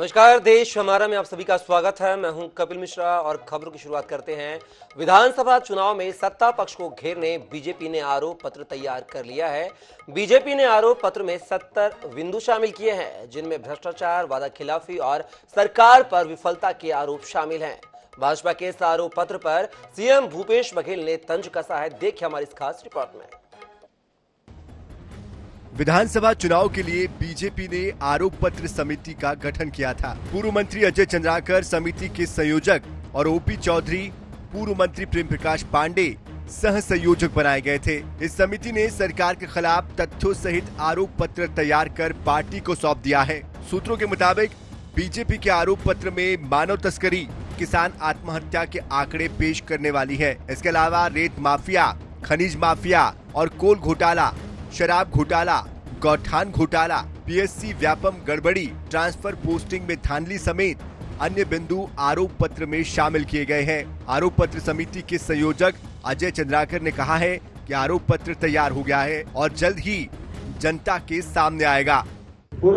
नमस्कार, देश हमारा में आप सभी का स्वागत है। मैं हूं कपिल मिश्रा और खबरों की शुरुआत करते हैं। विधानसभा चुनाव में सत्ता पक्ष को घेरने बीजेपी ने आरोप पत्र तैयार कर लिया है। बीजेपी ने आरोप पत्र में 70 बिंदु शामिल किए हैं, जिनमें भ्रष्टाचार, वादा खिलाफी और सरकार पर विफलता के आरोप शामिल हैं। भाजपा के इस आरोप पत्र पर सीएम भूपेश बघेल ने तंज कसा है। देखिए हमारी इस खास रिपोर्ट में। विधानसभा चुनाव के लिए बीजेपी ने आरोप पत्र समिति का गठन किया था। पूर्व मंत्री अजय चंद्राकर समिति के संयोजक और ओपी चौधरी, पूर्व मंत्री प्रेम प्रकाश पांडे सह संयोजक बनाए गए थे। इस समिति ने सरकार के खिलाफ तथ्यों सहित आरोप पत्र तैयार कर पार्टी को सौंप दिया है। सूत्रों के मुताबिक बीजेपी के आरोप पत्र में मानव तस्करी, किसान आत्महत्या के आंकड़े पेश करने वाली है। इसके अलावा रेत माफिया, खनिज माफिया और कोल घोटाला, शराब घोटाला, गौठान घोटाला, पीएससी व्यापम गड़बड़ी, ट्रांसफर पोस्टिंग में धांधली समेत अन्य बिंदु आरोप पत्र में शामिल किए गए हैं। आरोप पत्र समिति के संयोजक अजय चंद्राकर ने कहा है कि आरोप पत्र तैयार हो गया है और जल्द ही जनता के सामने आएगा। कुछ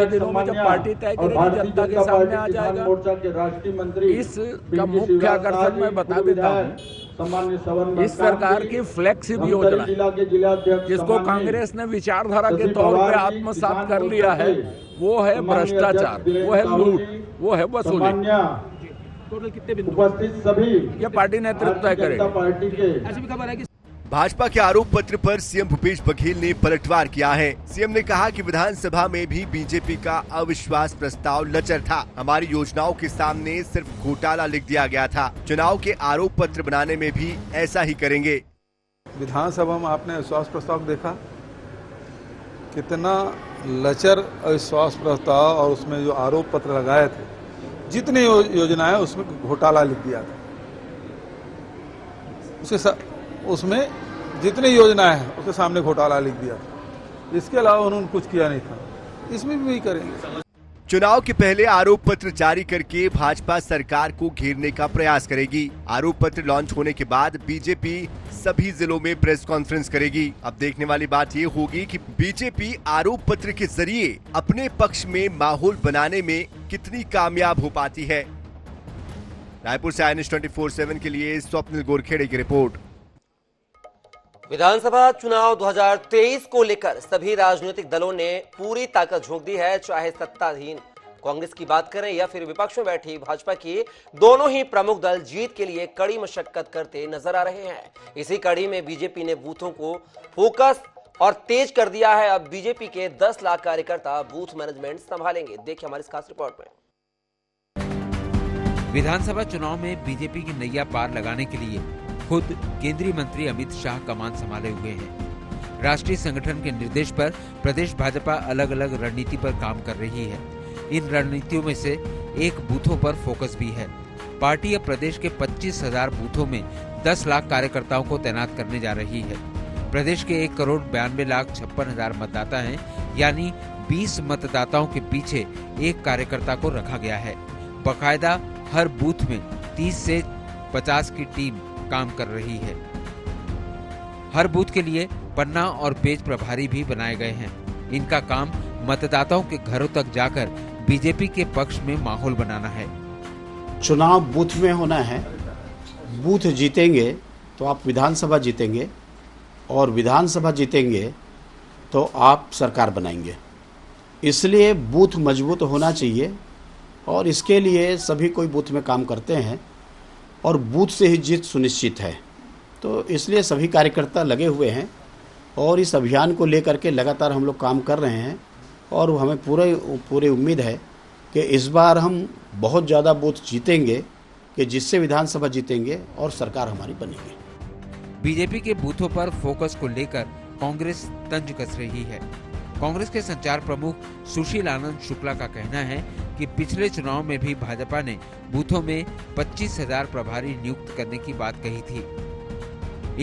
दिनों में जब पार्टी तय करेगी जनता के सामने आ जाएगा। इसका मुख्य आकर्षण मैं बता देता हूँ, इस सरकार की फ्लैगशिप योजना जिसको कांग्रेस ने विचारधारा के तौर पे आत्मसात कर लिया है, वो है भ्रष्टाचार, वो है लूट, वो है वसूली। टोटल कितने बिंदु उपस्थित सभी ये पार्टी नेतृत्व तय करेगा। ऐसी भी खबर है कि भाजपा के आरोप पत्र पर सीएम भूपेश बघेल ने पलटवार किया है। सीएम ने कहा कि विधानसभा में भी बीजेपी का अविश्वास प्रस्ताव लचर था। हमारी योजनाओं के सामने सिर्फ घोटाला लिख दिया गया था। चुनाव के आरोप पत्र बनाने में भी ऐसा ही करेंगे। विधानसभा में आपने अविश्वास प्रस्ताव देखा, कितना लचर अविश्वास प्रस्ताव, और उसमें जो आरोप पत्र लगाए थे, जितनी योजनाएं उसमें घोटाला लिख दिया था। उसमें जितनी योजनाएं हैं उसके सामने घोटाला लिख दिया था। इसके अलावा उन्होंने कुछ किया नहीं था। इसमें भी करेंगे। चुनाव के पहले आरोप पत्र जारी करके भाजपा सरकार को घेरने का प्रयास करेगी। आरोप पत्र लॉन्च होने के बाद बीजेपी सभी जिलों में प्रेस कॉन्फ्रेंस करेगी। अब देखने वाली बात ये होगी कि बीजेपी आरोप पत्र के जरिए अपने पक्ष में माहौल बनाने में कितनी कामयाब हो पाती है। रायपुर से INS 24/7 के लिए स्वप्निल गोरखेड़े की रिपोर्ट। विधानसभा चुनाव 2023 को लेकर सभी राजनीतिक दलों ने पूरी ताकत झोंक दी है। चाहे सत्ताधीन कांग्रेस की बात करें या फिर विपक्ष में बैठी भाजपा की, दोनों ही प्रमुख दल जीत के लिए कड़ी मशक्कत करते नजर आ रहे हैं। इसी कड़ी में बीजेपी ने बूथों को फोकस और तेज कर दिया है। अब बीजेपी के 10 लाख कार्यकर्ता बूथ मैनेजमेंट संभालेंगे। देखिए हमारी इस खास रिपोर्ट में। विधानसभा चुनाव में बीजेपी की नैया पार लगाने के लिए खुद केंद्रीय मंत्री अमित शाह कमान संभाले हुए हैं। राष्ट्रीय संगठन के निर्देश पर प्रदेश भाजपा अलग अलग रणनीति पर काम कर रही है। इन रणनीतियों में से एक बूथों पर फोकस भी है। पार्टी अब प्रदेश के 25,000 बूथों में 10 लाख कार्यकर्ताओं को तैनात करने जा रही है। प्रदेश के 1,92,56,000 मतदाता हैं, यानी 20 मतदाताओं के पीछे एक कार्यकर्ता को रखा गया है। बाकायदा हर बूथ में 30 से 50 की टीम काम कर रही है। हर बूथ के लिए पन्ना और पेज प्रभारी भी बनाए गए हैं। इनका काम मतदाताओं के घरों तक जाकर बीजेपी के पक्ष में माहौल बनाना है। चुनाव बूथ में होना है। बूथ जीतेंगे तो आप विधानसभा जीतेंगे, और विधानसभा जीतेंगे तो आप सरकार बनाएंगे। इसलिए बूथ मजबूत होना चाहिए, और इसके लिए सभी कोई बूथ में काम करते हैं, और बूथ से ही जीत सुनिश्चित है। तो इसलिए सभी कार्यकर्ता लगे हुए हैं, और इस अभियान को लेकर के लगातार हम लोग काम कर रहे हैं, और हमें पूरी उम्मीद है कि इस बार हम बहुत ज़्यादा बूथ जीतेंगे, कि जिससे विधानसभा जीतेंगे और सरकार हमारी बनेगी। बीजेपी के बूथों पर फोकस को लेकर कांग्रेस तंज कस रही है। कांग्रेस के संचार प्रमुख सुशील आनंद शुक्ला का कहना है कि पिछले चुनाव में भी भाजपा ने बूथों में 25,000 प्रभारी नियुक्त करने की बात कही थी।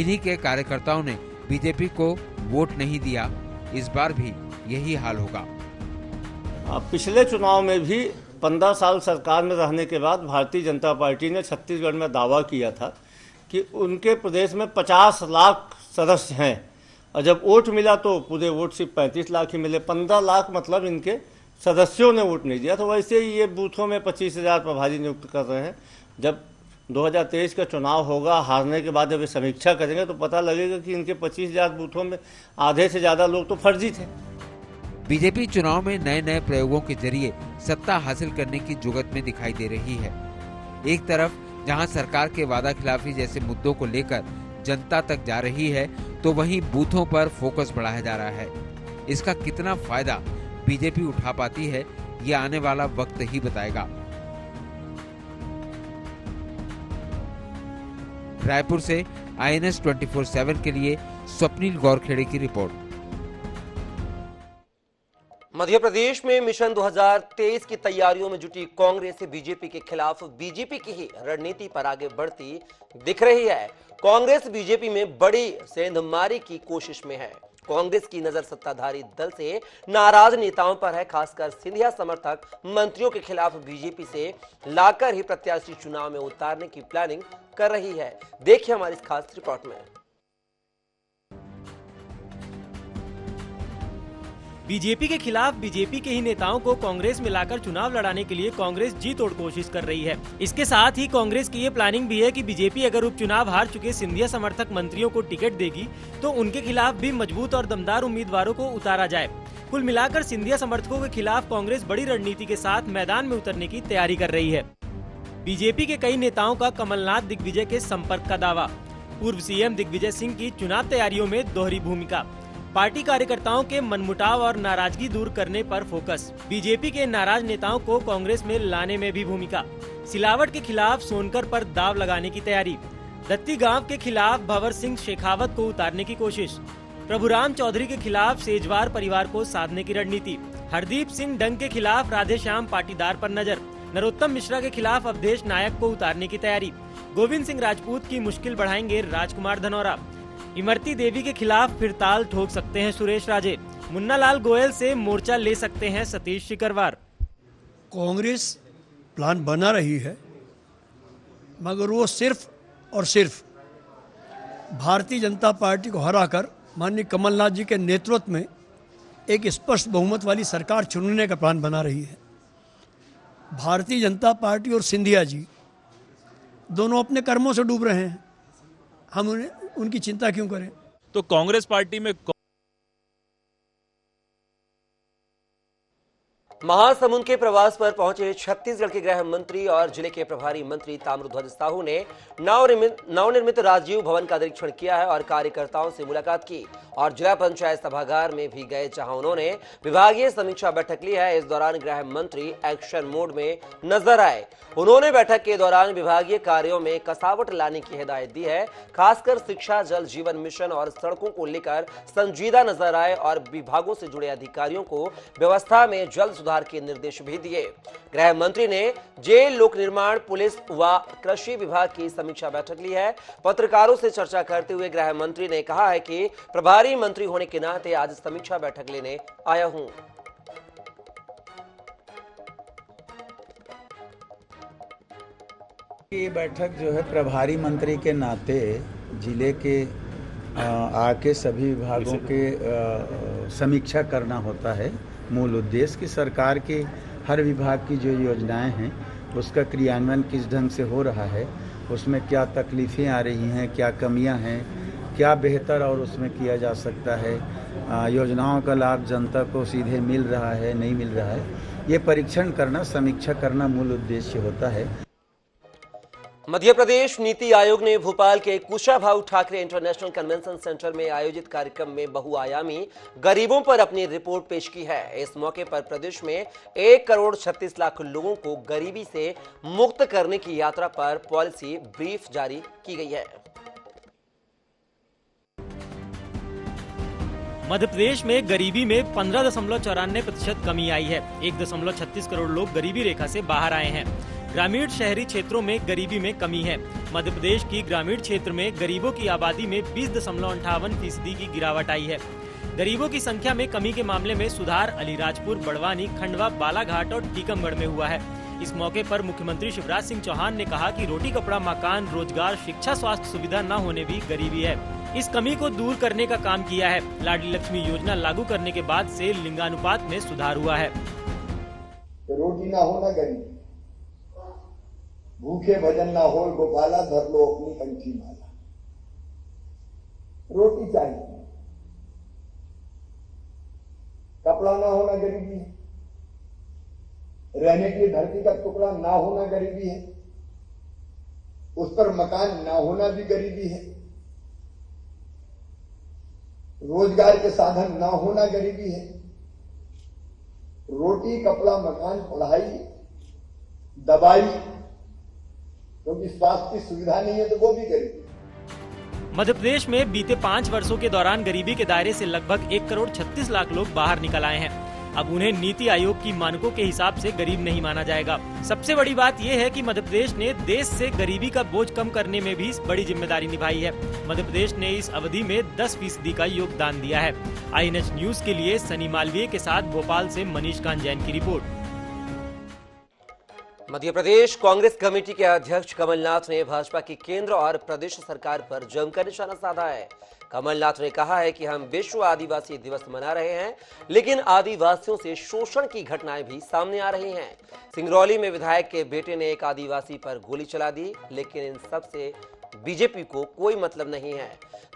इन्हीं के कार्यकर्ताओं ने बीजेपी को वोट नहीं दिया। इस बार भी यही हाल होगा। पिछले चुनाव में भी 15 साल सरकार में रहने के बाद भारतीय जनता पार्टी ने छत्तीसगढ़ में दावा किया था कि उनके प्रदेश में 50 लाख सदस्य हैं, और जब वोट मिला तो पूरे वोट सिर्फ 35 लाख ही मिले। 15 लाख मतलब इनके सदस्यों ने वोट नहीं दिया, तो वैसे ही ये बूथों में 25,000 प्रभारी नियुक्त कर रहे हैं। जब 2023 का चुनाव होगा, हारने के बाद जब ये समीक्षा करेंगे तो पता लगेगा कि इनके 25,000 बूथों में आधे से ज़्यादा लोग तो फर्जी थे। बीजेपी चुनाव में नए नए प्रयोगों के जरिए सत्ता हासिल करने की जुगत में दिखाई दे रही है। एक तरफ जहां सरकार के वादा खिलाफी जैसे मुद्दों को लेकर जनता तक जा रही है, तो वहीं बूथों पर फोकस बढ़ाया जा रहा है। इसका कितना फायदा बीजेपी उठा पाती है, ये आने वाला वक्त ही बताएगा। रायपुर से INS 24/7 के लिए स्वप्निल गौरखेड़े की रिपोर्ट। मध्य प्रदेश में मिशन 2023 की तैयारियों में जुटी कांग्रेस बीजेपी के खिलाफ बीजेपी की ही रणनीति पर आगे बढ़ती दिख रही है। कांग्रेस बीजेपी में बड़ी सेंधमारी की कोशिश में है। कांग्रेस की नजर सत्ताधारी दल से नाराज नेताओं पर है, खासकर सिंधिया समर्थक मंत्रियों के खिलाफ बीजेपी से लाकर ही प्रत्याशी चुनाव में उतारने की प्लानिंग कर रही है। देखिए हमारी इस खास रिपोर्ट में। बीजेपी के खिलाफ बीजेपी के ही नेताओं को कांग्रेस में लाकर चुनाव लड़ाने के लिए कांग्रेस जी तोड़ कोशिश कर रही है। इसके साथ ही कांग्रेस की ये प्लानिंग भी है कि बीजेपी अगर उपचुनाव हार चुके सिंधिया समर्थक मंत्रियों को टिकट देगी तो उनके खिलाफ भी मजबूत और दमदार उम्मीदवारों को उतारा जाए। कुल मिलाकर सिंधिया समर्थकों के खिलाफ कांग्रेस बड़ी रणनीति के साथ मैदान में उतरने की तैयारी कर रही है। बीजेपी के कई नेताओं का कमलनाथ दिग्विजय के संपर्क का दावा। पूर्व सीएम दिग्विजय सिंह की चुनाव तैयारियों में दोहरी भूमिका। पार्टी कार्यकर्ताओं के मनमुटाव और नाराजगी दूर करने पर फोकस। बीजेपी के नाराज नेताओं को कांग्रेस में लाने में भी भूमिका। सिलावट के खिलाफ सोनकर पर दाव लगाने की तैयारी। दत्ती गांव के खिलाफ भंवर सिंह शेखावत को उतारने की कोशिश। प्रभुराम चौधरी के खिलाफ सेजवार परिवार को साधने की रणनीति। हरदीप सिंह डंग के खिलाफ राधेश्याम पाटीदार पर नजर। नरोत्तम मिश्रा के खिलाफ अवधेश नायक को उतारने की तैयारी। गोविंद सिंह राजपूत की मुश्किल बढ़ाएंगे राजकुमार धनौरा। इमरती देवी के खिलाफ फिर ताल ठोक सकते हैं सुरेश राजे। मुन्ना लाल गोयल से मोर्चा ले सकते हैं सतीश शिकरवार। कांग्रेस प्लान बना रही है, मगर वो सिर्फ और सिर्फ भारतीय जनता पार्टी को हराकर माननीय कमलनाथ जी के नेतृत्व में एक स्पष्ट बहुमत वाली सरकार चुनने का प्लान बना रही है। भारतीय जनता पार्टी और सिंधिया जी दोनों अपने कर्मों से डूब रहे हैं, हम उनकी चिंता क्यों करें। तो कांग्रेस पार्टी में महासमुंद के प्रवास पर पहुंचे छत्तीसगढ़ के गृह मंत्री और जिले के प्रभारी मंत्री ताम्रध्वज साहू ने नवनिर्मित राजीव भवन का निरीक्षण किया है और कार्यकर्ताओं से मुलाकात की और जिला पंचायत सभागार में भी गए, जहां उन्होंने विभागीय समीक्षा बैठक ली है। इस दौरान गृह मंत्री एक्शन मोड में नजर आए। उन्होंने बैठक के दौरान विभागीय कार्यों में कसावट लाने की हिदायत दी है। खासकर शिक्षा, जल जीवन मिशन और सड़कों को लेकर संजीदा नजर आए और विभागों से जुड़े अधिकारियों को व्यवस्था में जल्द सुधार के निर्देश भी दिए। गृह मंत्री ने जेल, लोक निर्माण, पुलिस व कृषि विभाग की समीक्षा बैठक ली है। पत्रकारों से चर्चा करते हुए गृह मंत्री ने कहा है कि प्रभारी मंत्री होने के नाते आज समीक्षा बैठक लेने आया हूं। ये बैठक जो है प्रभारी मंत्री के नाते जिले के आके सभी विभागों के समीक्षा करना होता है। मूल उद्देश्य कि सरकार के हर विभाग की जो योजनाएं हैं उसका क्रियान्वयन किस ढंग से हो रहा है, उसमें क्या तकलीफें आ रही हैं, क्या कमियां हैं, क्या बेहतर और उसमें किया जा सकता है, योजनाओं का लाभ जनता को सीधे मिल रहा है, नहीं मिल रहा है, ये परीक्षण करना, समीक्षा करना मूल उद्देश्य होता है। मध्य प्रदेश नीति आयोग ने भोपाल के Kushabhau Thackeray international convention centre में आयोजित कार्यक्रम में बहुआयामी गरीबों पर अपनी रिपोर्ट पेश की है। इस मौके पर प्रदेश में 1,36,00,000 लोगों को गरीबी से मुक्त करने की यात्रा पर पॉलिसी ब्रीफ जारी की गई है। मध्य प्रदेश में गरीबी में 15.94% कमी आई है। 1.36 करोड़ लोग गरीबी रेखा से बाहर आए हैं। ग्रामीण शहरी क्षेत्रों में गरीबी में कमी है। मध्य प्रदेश की ग्रामीण क्षेत्र में गरीबों की आबादी में 20.58% की गिरावट आई है। गरीबों की संख्या में कमी के मामले में सुधार अलीराजपुर, बड़वानी, खंडवा, बालाघाट और टीकमगढ़ में हुआ है। इस मौके पर मुख्यमंत्री शिवराज सिंह चौहान ने कहा कि रोटी कपड़ा मकान, रोजगार, शिक्षा, स्वास्थ्य सुविधा न होने भी गरीबी है। इस कमी को दूर करने का काम किया है। लाडली लक्ष्मी योजना लागू करने के बाद से लिंगानुपात में सुधार हुआ है। रोटी ना हो ना गरीबी, भूखे भजन ना हो गोपाला, धर लो अपनी कंठी माला। रोटी चाहिए, कपड़ा ना होना गरीबी है, रहने के लिए धरती का टुकड़ा ना होना गरीबी है, उस पर मकान ना होना भी गरीबी है, रोजगार के साधन ना होना गरीबी है, रोटी कपड़ा मकान पढ़ाई दवाई, क्योंकि स्वास्थ्य की सुविधा नहीं है तो वो भी गरीबी। मध्य प्रदेश में बीते 5 वर्षों के दौरान गरीबी के दायरे से लगभग 1 करोड़ 36 लाख लोग बाहर निकल आए हैं। अब उन्हें नीति आयोग की मानकों के हिसाब से गरीब नहीं माना जाएगा। सबसे बड़ी बात यह है कि मध्य प्रदेश ने देश से गरीबी का बोझ कम करने में भी बड़ी जिम्मेदारी निभाई है। मध्य प्रदेश ने इस अवधि में 10% का योगदान दिया है। INH न्यूज के लिए सनी मालवीय के साथ भोपाल से मनीष कांत जैन की रिपोर्ट। मध्य प्रदेश कांग्रेस कमेटी के अध्यक्ष कमलनाथ ने भाजपा की केंद्र और प्रदेश सरकार पर जमकर निशाना साधा है। कमलनाथ ने कहा है कि हम विश्व आदिवासी दिवस मना रहे हैं, लेकिन आदिवासियों से शोषण की घटनाएं भी सामने आ रही हैं। सिंगरौली में विधायक के बेटे ने एक आदिवासी पर गोली चला दी, लेकिन इन सब से बीजेपी को कोई मतलब नहीं है।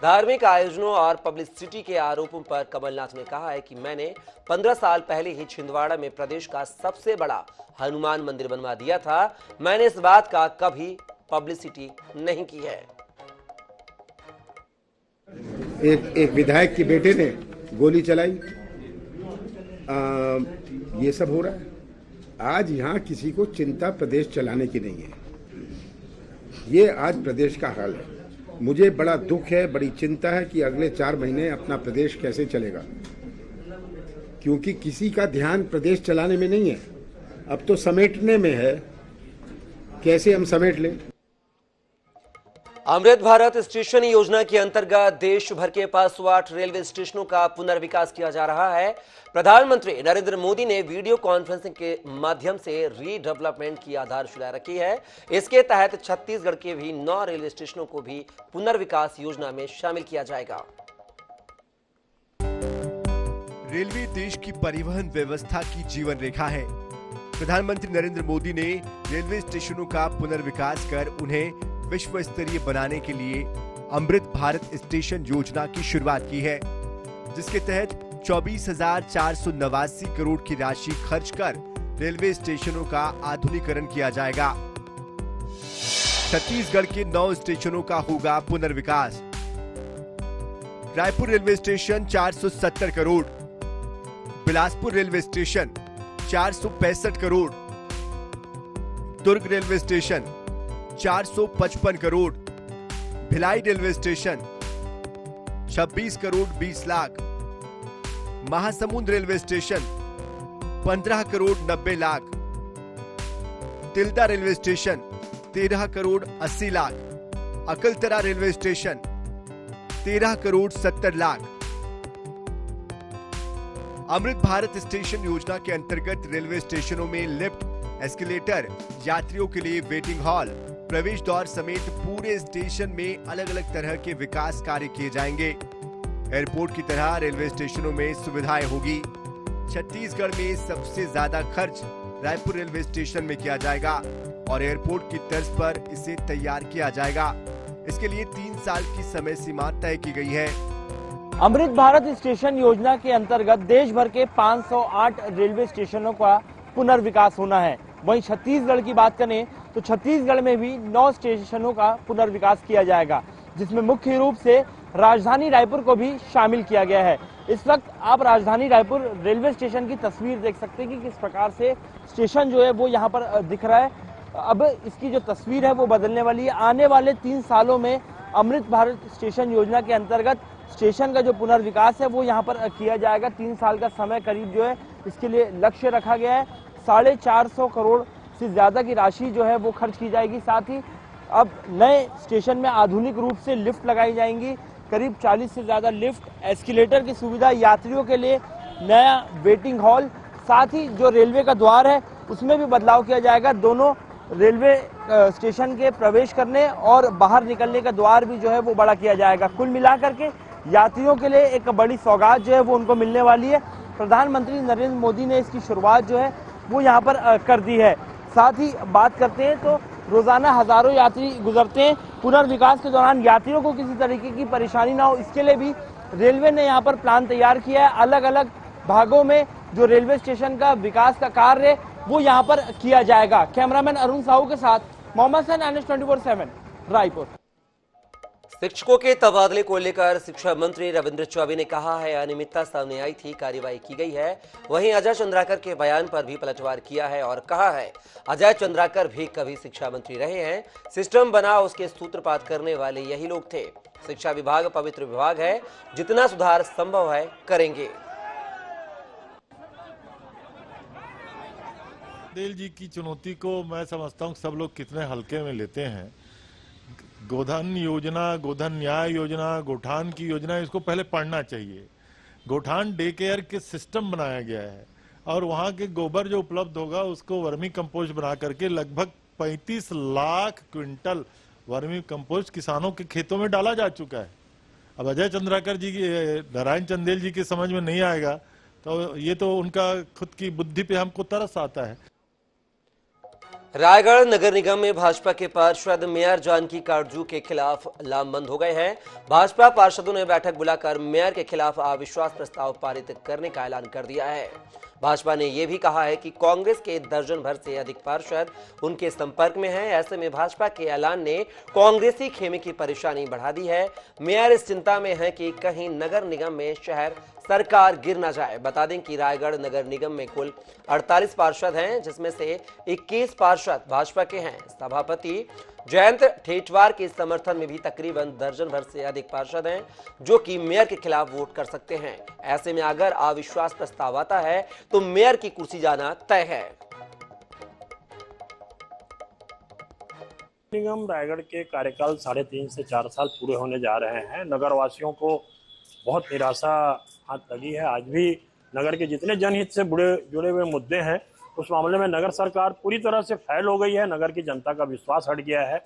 धार्मिक आयोजनों और पब्लिसिटी के आरोपों पर कमलनाथ ने कहा है कि मैंने 15 साल पहले ही छिंदवाड़ा में प्रदेश का सबसे बड़ा हनुमान मंदिर बनवा दिया था। मैंने इस बात का कभी पब्लिसिटी नहीं की है। एक विधायक के बेटे ने गोली चलाई, ये सब हो रहा है। आज यहाँ किसी को चिंता प्रदेश चलाने की नहीं है। ये आज प्रदेश का हाल है। मुझे बड़ा दुख है, बड़ी चिंता है कि अगले 4 महीने अपना प्रदेश कैसे चलेगा, क्योंकि किसी का ध्यान प्रदेश चलाने में नहीं है, अब तो समेटने में है। कैसे हम समेट लें। अमृत भारत स्टेशन योजना के अंतर्गत देश भर के 508 रेलवे स्टेशनों का पुनर्विकास किया जा रहा है। प्रधानमंत्री नरेंद्र मोदी ने वीडियो कॉन्फ्रेंसिंग के माध्यम से रीडेवलपमेंट की आधारशिला रखी है। इसके तहत छत्तीसगढ़ के भी 9 रेलवे स्टेशनों को भी पुनर्विकास योजना में शामिल किया जाएगा। रेलवे देश की परिवहन व्यवस्था की जीवन रेखा है। प्रधानमंत्री नरेंद्र मोदी ने रेलवे स्टेशनों का पुनर्विकास कर उन्हें विश्व स्तरीय बनाने के लिए अमृत भारत स्टेशन योजना की शुरुआत की है, जिसके तहत 24,489 करोड़ की राशि खर्च कर रेलवे स्टेशनों का आधुनिकीकरण किया जाएगा। छत्तीसगढ़ के 9 स्टेशनों का होगा पुनर्विकास। Raipur railway station 470 crore, Bilaspur railway station 465 crore, Durg railway station 455 crore, Bhilai railway station 26 crore 20 lakh, Mahasamund railway station 15 crore 90 lakh, Tilda railway station 13 crore 80 lakh, Akaltara railway station 13 crore 70 lakh. Amrit Bharat station Yojana के अंतर्गत रेलवे स्टेशनों में लिफ्ट, एस्केलेटर, यात्रियों के लिए वेटिंग हॉल, प्रवेश द्वार समेत पूरे स्टेशन में अलग अलग तरह के विकास कार्य किए जाएंगे। एयरपोर्ट की तरह रेलवे स्टेशनों में सुविधाएं होगी। छत्तीसगढ़ में सबसे ज्यादा खर्च रायपुर रेलवे स्टेशन में किया जाएगा और एयरपोर्ट की तर्ज पर इसे तैयार किया जाएगा। इसके लिए 3 साल की समय सीमा तय की गई है। अमृत भारत स्टेशन योजना के अंतर्गत देश भर के 508 रेलवे स्टेशनों का पुनर्विकास होना है। वहीं छत्तीसगढ़ की बात करें तो छत्तीसगढ़ में भी 9 स्टेशनों का पुनर्विकास किया जाएगा, जिसमें मुख्य रूप से राजधानी रायपुर को भी शामिल किया गया है। इस वक्त आप राजधानी रायपुर रेलवे स्टेशन की तस्वीर देख सकते हैं कि किस प्रकार से स्टेशन जो है वो यहाँ पर दिख रहा है। अब इसकी जो तस्वीर है वो बदलने वाली है। आने वाले 3 सालों में अमृत भारत स्टेशन योजना के अंतर्गत स्टेशन का जो पुनर्विकास है वो यहाँ पर किया जाएगा। 3 साल का समय करीब जो है इसके लिए लक्ष्य रखा गया है। 450 करोड़ से ज्यादा की राशि जो है वो खर्च की जाएगी। साथ ही अब नए स्टेशन में आधुनिक रूप से लिफ्ट लगाई जाएंगी। करीब 40 से ज्यादा लिफ्ट, एस्केलेटर की सुविधा, यात्रियों के लिए नया वेटिंग हॉल, साथ ही जो रेलवे का द्वार है उसमें भी बदलाव किया जाएगा। दोनों रेलवे स्टेशन के प्रवेश करने और बाहर निकलने का द्वार भी जो है वो बड़ा किया जाएगा। कुल मिलाकर के यात्रियों के लिए एक बड़ी सौगात जो है वो उनको मिलने वाली है। प्रधानमंत्री नरेंद्र मोदी ने इसकी शुरुआत जो है वो यहाँ पर कर दी है। साथ ही बात करते हैं तो रोजाना हजारों यात्री गुजरते हैं। पुनर्विकास के दौरान यात्रियों को किसी तरीके की परेशानी ना हो, इसके लिए भी रेलवे ने यहाँ पर प्लान तैयार किया है। अलग अलग भागों में जो रेलवे स्टेशन का विकास का कार्य है वो यहाँ पर किया जाएगा। कैमरामैन अरुण साहू के साथ मोहम्मद सैन, NH 24/7 रायपुर। शिक्षकों के तबादले को लेकर शिक्षा मंत्री रविंद्र चौबे ने कहा है अनियमितता सामने आई थी, कार्रवाई की गई है। वहीं अजय चंद्राकर के बयान पर भी पलटवार किया है और कहा है अजय चंद्राकर भी कभी शिक्षा मंत्री रहे हैं, सिस्टम बना उसके सूत्रपात करने वाले यही लोग थे। शिक्षा विभाग पवित्र विभाग है, जितना सुधार संभव है करेंगे। चंदेल जी की चुनौती को मैं समझता हूँ सब लोग कितने हल्के में लेते हैं। गोधन योजना, गोधन न्याय योजना, गोठान की योजना, इसको पहले पढ़ना चाहिए। गोठान डे केयर के सिस्टम बनाया गया है और वहाँ के गोबर जो उपलब्ध होगा उसको वर्मी कंपोस्ट बना करके लगभग 35 लाख क्विंटल वर्मी कंपोस्ट किसानों के खेतों में डाला जा चुका है। अब अजय चंद्राकर जी की, नारायण चंदेल जी की समझ में नहीं आएगा तो ये तो उनका खुद की बुद्धि पे हमको तरस आता है। रायगढ़ नगर निगम में भाजपा के पार्षद मेयर जानकी काटजू के खिलाफ लामबंद हो गए हैं। भाजपा पार्षदों ने बैठक बुलाकर मेयर के खिलाफ अविश्वास प्रस्ताव पारित करने का ऐलान कर दिया है। भाजपा ने यह भी कहा है कि कांग्रेस के दर्जन भर से अधिक पार्षद उनके संपर्क में हैं। ऐसे में भाजपा के ऐलान ने कांग्रेसी खेमे की परेशानी बढ़ा दी है। मेयर इस चिंता में है कि कहीं नगर निगम में शहर सरकार गिर ना जाए। बता दें कि रायगढ़ नगर निगम में कुल 48 पार्षद हैं, जिसमें से 21 पार्षद भाजपा के हैं। सभापति जयंत ठेठवार के समर्थन में भी तकरीबन दर्जन भर से अधिक पार्षद हैं, जो कि मेयर के खिलाफ वोट कर सकते हैं। ऐसे में अगर अविश्वास प्रस्ताव आता है तो मेयर की कुर्सी जाना तय है। निगम रायगढ़ के कार्यकाल 3.5 से 4 साल पूरे होने जा रहे हैं। नगर वासियों को बहुत निराशा हाथ लगी है। आज भी नगर के जितने जनहित से जुड़े हुए मुद्दे हैं उस मामले में नगर सरकार पूरी तरह से फेल हो गई है। नगर की जनता का विश्वास हट गया है।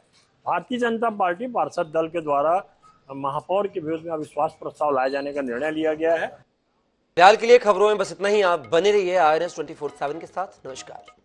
भारतीय जनता पार्टी पार्षद दल के द्वारा महापौर के विरोध में अविश्वास प्रस्ताव लाए जाने का निर्णय लिया गया है। फिलहाल के लिए खबरों में बस इतना ही। आप बने रहिए INS 24/7 के साथ। नमस्कार।